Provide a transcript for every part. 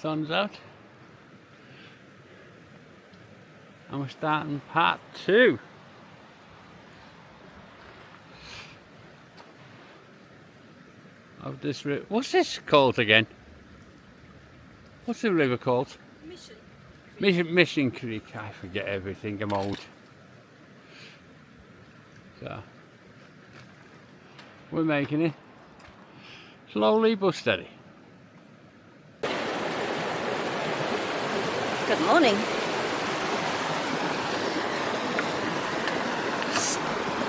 sun's out. And we're starting part 2. Of this river. What's this called again? What's the river called? Mission Creek. I forget everything, I'm old. So, we're making it. Slowly but steady. Good morning.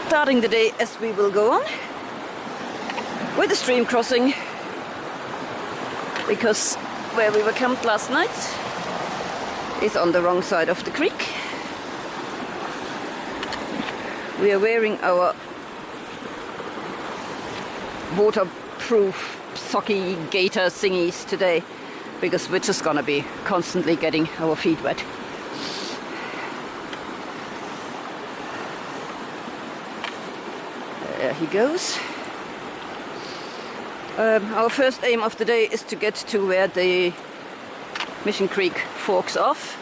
Starting the day as we will go on with the stream crossing, because where we were camped last night is on the wrong side of the creek. We are wearing our waterproof socky gaiter thingies today because we're just gonna be constantly getting our feet wet. There he goes. Our first aim of the day is to get to where the Mission Creek forks off.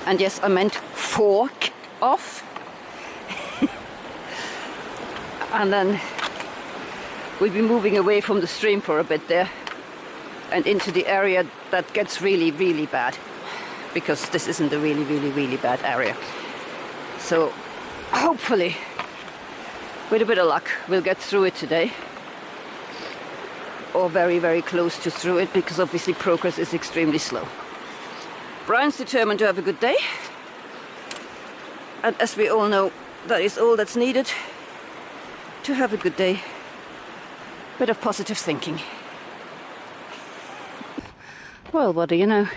And yes, I meant fork off. And then we'll be moving away from the stream for a bit there and into the area that gets really, really bad, because this isn't a really, really, really bad area. So hopefully, with a bit of luck, we'll get through it today, or very, very close to through it, because obviously progress is extremely slow. Brian's determined to have a good day, and as we all know, that is all that's needed to have a good day. Bit of positive thinking. Well, what do you know?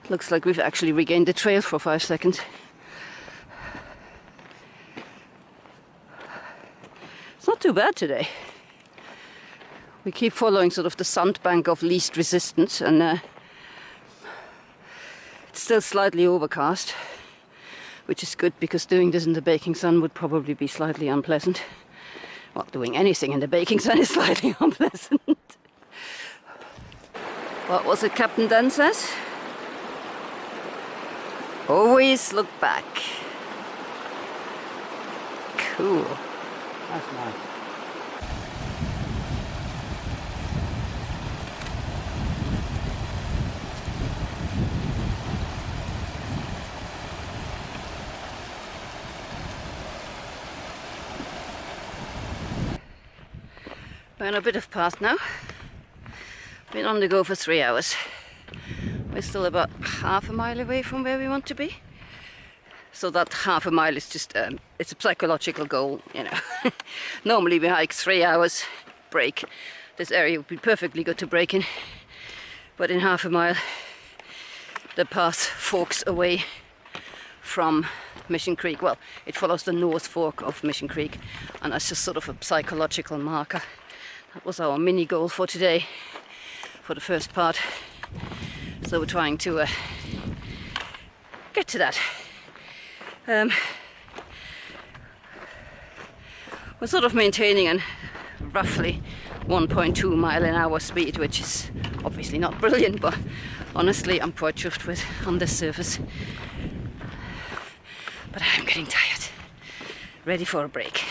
Looks like we've actually regained the trail for 5 seconds. It's not too bad today. We keep following sort of the sandbank of least resistance, and it's still slightly overcast, which is good, because doing this in the baking sun would probably be slightly unpleasant. Well, doing anything in the baking sun is slightly unpleasant. What was it Captain Dan says? Always look back. Cool. That's nice. We're on a bit of path now. Been on the go for 3 hours. We're still about half a mile away from where we want to be. So that half a mile is just, it's a psychological goal, you know. Normally we hike 3 hours, break. This area would be perfectly good to break in. But in half a mile, the path forks away from Mission Creek. Well, it follows the north fork of Mission Creek, and that's just sort of a psychological marker. That was our mini goal for today, for the first part. So we're trying to get to that. We're sort of maintaining a roughly 1.2 mile an hour speed, which is obviously not brilliant, but honestly I'm quite chuffed with on this surface. But I'm getting tired, ready for a break.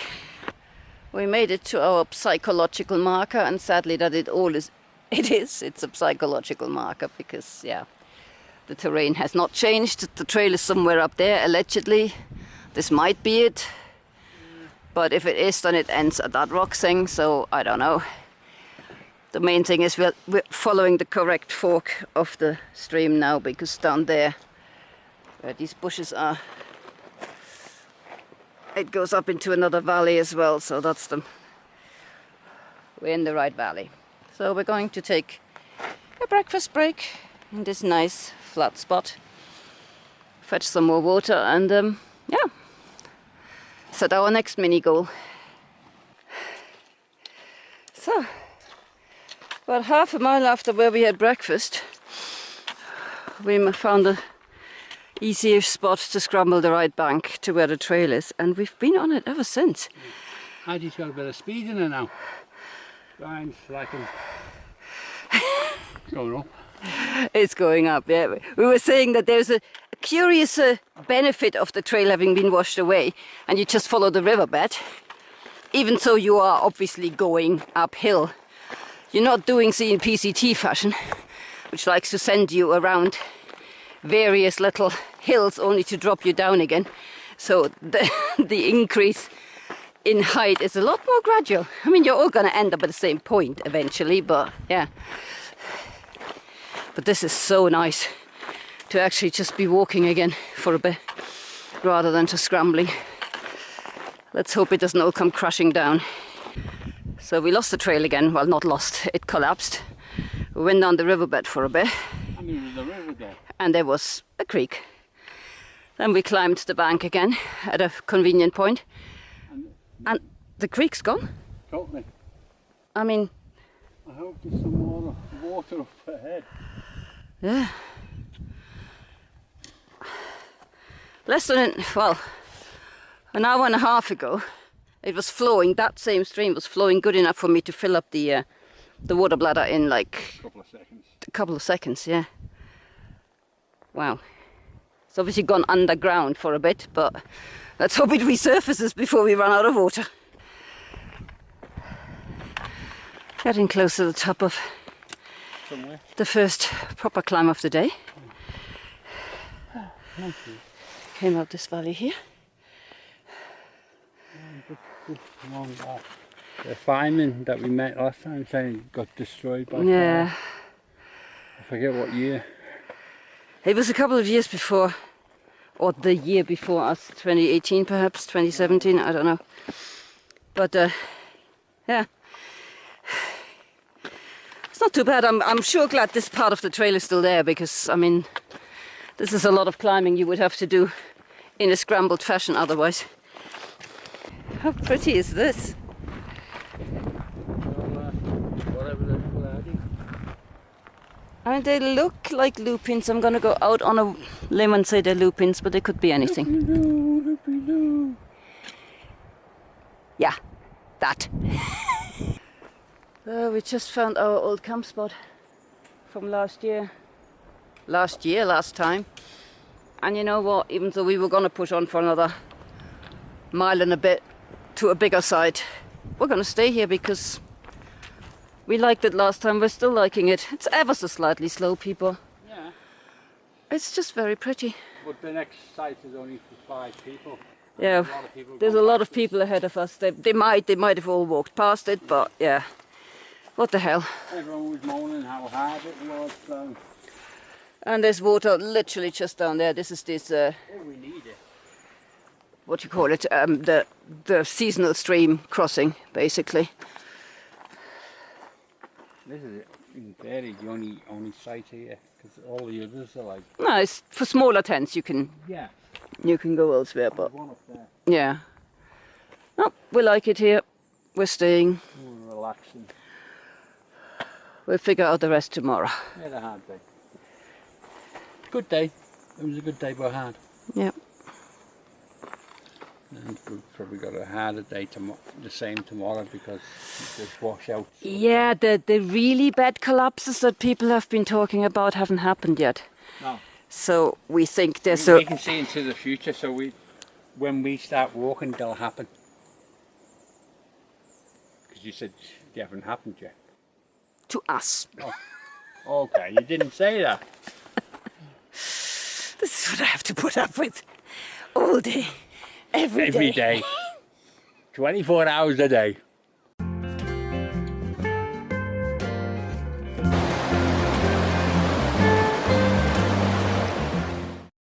We made it to our psychological marker, and sadly that it's a psychological marker, because yeah, the terrain has not changed. The trail is somewhere up there, allegedly. This might be it, but if it is, then it ends at that rock thing, so I don't know. The main thing is we're following the correct fork of the stream now, because down there, where these bushes are, it goes up into another valley as well, so we're in the right valley. So we're going to take a breakfast break in this nice flat spot, fetch some more water, and yeah, set our next mini goal. So, about half a mile after where we had breakfast, we found a easier spot to scramble the right bank to where the trail is, and we've been on it ever since. Heidi's got a bit of speed in her now. Brian's like him. Going up. It's going up, yeah. We were saying that there's a curious benefit of the trail having been washed away, and you just follow the riverbed. Even so, you are obviously going uphill. You're not doing the in PCT fashion, which likes to send you around various little hills only to drop you down again. So the increase in height is a lot more gradual. I mean, you're all going to end up at the same point eventually, but yeah. But this is so nice to actually just be walking again for a bit rather than just scrambling. Let's hope it doesn't all come crashing down. So we lost the trail again. Well, not lost, it collapsed. We went down the riverbed for a bit. I mean, there's a river there. And there was a creek. Then we climbed the bank again at a convenient point. And the creek's gone. Totally. I mean... I hope there's some more water up ahead. Yeah. Less than, well, an hour and a half ago, it was flowing, that same stream was flowing good enough for me to fill up the water bladder in like... A couple of seconds, yeah. Wow. It's obviously gone underground for a bit, but let's hope it resurfaces before we run out of water. Getting close to the top of Somewhere. the first proper climb of the day. Thank you. Came out this valley here. The fireman that we met last time saying got destroyed by Yeah. fire. I forget what year. It was a couple of years before, or the year before us, 2018 perhaps, 2017, I don't know. But yeah, it's not too bad. I'm sure glad this part of the trail is still there, because I mean, this is a lot of climbing you would have to do in a scrambled fashion otherwise. How pretty is this? Whatever they're adding. I mean, they look like lupins. I'm gonna go out on a limb and say they're lupins, but they could be anything. Loopy-loo. Yeah, that. We just found our old camp spot from last year. Last time. And you know what? Even though we were gonna push on for another mile and a bit to a bigger site, we're gonna stay here because we liked it last time. We're still liking it. It's ever so slightly slow, people. Yeah. It's just very pretty. But the next site is only for 5 people. Yeah, there's a lot of people ahead of us. They might have all walked past it, but yeah, what the hell. Everyone was moaning how hard it was, so... And there's water literally just down there. This is this, Oh, we need it. what do you call it, the seasonal stream crossing, basically. This is in theory the only site here, because all the others are like... No, it's for smaller tents. You can go elsewhere, but One up there. yeah. No, we like it here. We're staying. We're relaxing. We'll figure out the rest tomorrow. We had a hard day. Good day. It was a good day, but hard. Yeah. And we've probably got a harder day the same tomorrow because there's washouts. Yeah, the really bad collapses that people have been talking about haven't happened yet. No. So we think there's We can see into the future, so when we start walking, they'll happen. Because you said they haven't happened yet. to us. Oh. Okay, you didn't say that. This is what I have to put up with all day, every day. Every day. 24 hours a day.